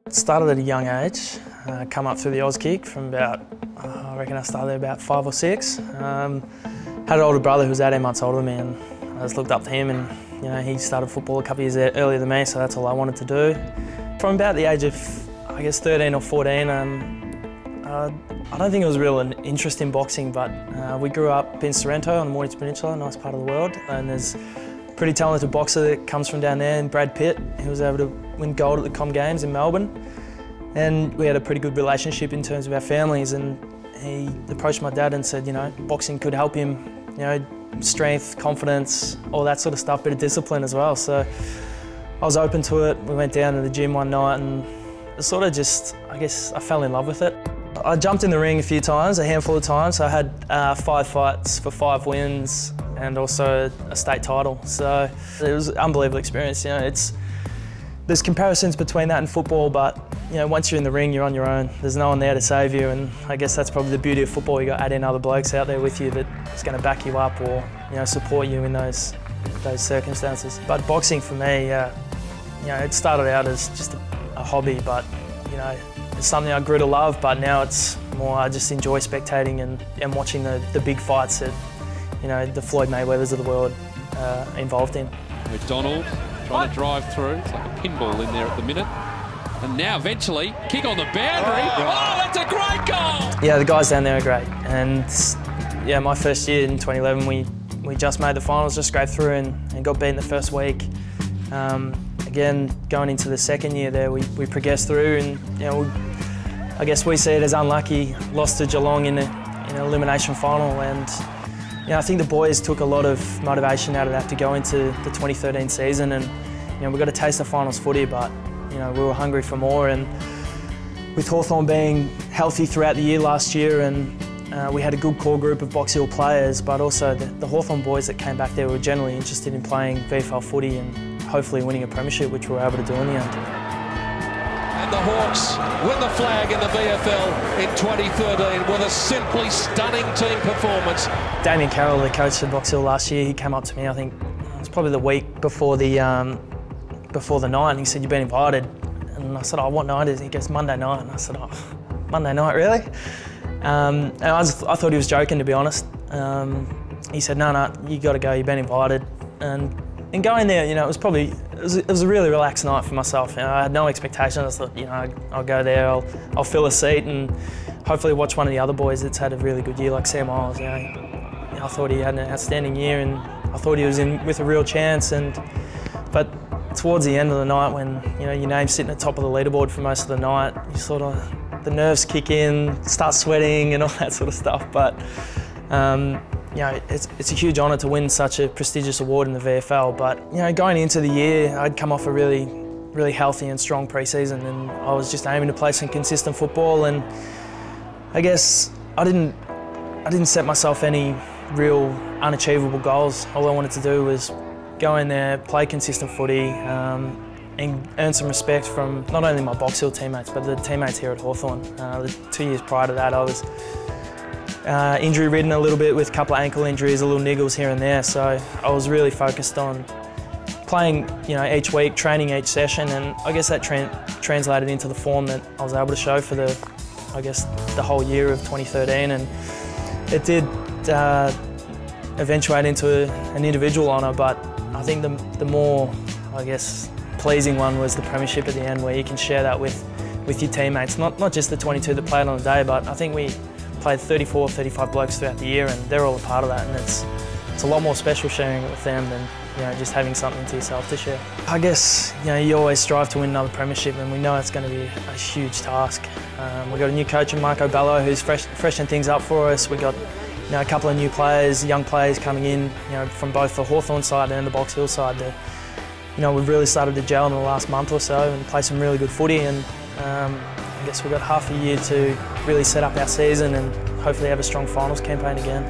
Started at a young age, come up through the Oz kick from about, I reckon I started there about 5 or 6. Had an older brother who was 18 months older than me, and I just looked up to him, and he started football a couple of years earlier than me, so that's all I wanted to do. From about the age of, I guess, 13 or 14, I don't think it was real an interest in boxing, but we grew up in Sorrento on the Mornington Peninsula, a nice part of the world, and there's a pretty talented boxer that comes from down there, and Brad Pitt. He was able to win gold at the Com Games in Melbourne, and we had a pretty good relationship in terms of our families, and he approached my dad and said, boxing could help him, strength, confidence, all that sort of stuff, bit of discipline as well. So I was open to it. We went down to the gym one night and it sort of just, I guess, I fell in love with it. I jumped in the ring a few times, a handful of times. I had 5 fights for 5 wins and also a state title. So it was an unbelievable experience. There's comparisons between that and football, but once you're in the ring, you're on your own. There's no one there to save you, and I guess that's probably the beauty of football. You got 18 other blokes out there with you that's going to back you up or support you in those circumstances. But boxing for me, it started out as just a hobby, but it's something I grew to love. But now it's more I just enjoy spectating and watching the big fights that the Floyd Mayweathers of the world involved in. McDonald trying to drive through. It's like a pinball in there at the minute. And now eventually, kick on the boundary. Oh, that's a great goal! Yeah, the guys down there are great. And yeah, my first year in 2011, we just made the finals, just scraped through and got beaten the first week. Again, going into the second year there, we progressed through and I guess we see it as unlucky, lost to Geelong in an elimination final, and I think the boys took a lot of motivation out of that to go into the 2013 season, and we got a taste of finals footy, but we were hungry for more. And with Hawthorn being healthy throughout the year last year, and we had a good core group of Box Hill players, but also the Hawthorn boys that came back there were generally interested in playing VFL footy and hopefully winning a premiership, which we were able to do in the end. And the Hawks win the flag in the VFL in 2013 with a simply stunning team performance. Damien Carroll, the coach at Box Hill last year, he came up to me, I think it was probably the week before the night, and he said, "You've been invited." And I said, "Oh, what night is it?" He goes, "Monday night." And I said, "Oh, Monday night, really?" And I thought he was joking, to be honest. He said, no, you got to go, you've been invited. And going there, it was a really relaxed night for myself. I had no expectations. I thought, I'll go there, I'll fill a seat and hopefully watch one of the other boys that's had a really good year, like Sam Miles. I thought he had an outstanding year, and I thought he was in with a real chance. But towards the end of the night, when your name's sitting at the top of the leaderboard for most of the night, you sort of, the nerves kick in, start sweating and all that sort of stuff. But it's a huge honour to win such a prestigious award in the VFL. But going into the year, I'd come off a really, really healthy and strong pre-season, and I was just aiming to play some consistent football. And I guess I didn't set myself any real unachievable goals. All I wanted to do was go in there, play consistent footy, and earn some respect from not only my Box Hill teammates, but the teammates here at Hawthorn. The 2 years prior to that, I was injury-ridden a little bit with a couple of ankle injuries, a little niggles here and there, so I was really focused on playing each week, training each session, and I guess that translated into the form that I was able to show for the whole year of 2013, and it did eventuate into an individual honour, but I think the more, pleasing one was the premiership at the end, where you can share that with your teammates, not just the 22 that played on the day, but I think we played 34, 35 blokes throughout the year, and they're all a part of that, and it's a lot more special sharing it with them than just having something to yourself to share. I guess you always strive to win another premiership, and we know it's going to be a huge task. We've got a new coach in Marco Bello who's freshening things up for us. We've got a couple of new players, young players coming in, from both the Hawthorn side and the Box Hill side. We've really started to gel in the last month or so and play some really good footy, and I guess we've got half a year to really set up our season and hopefully have a strong finals campaign again.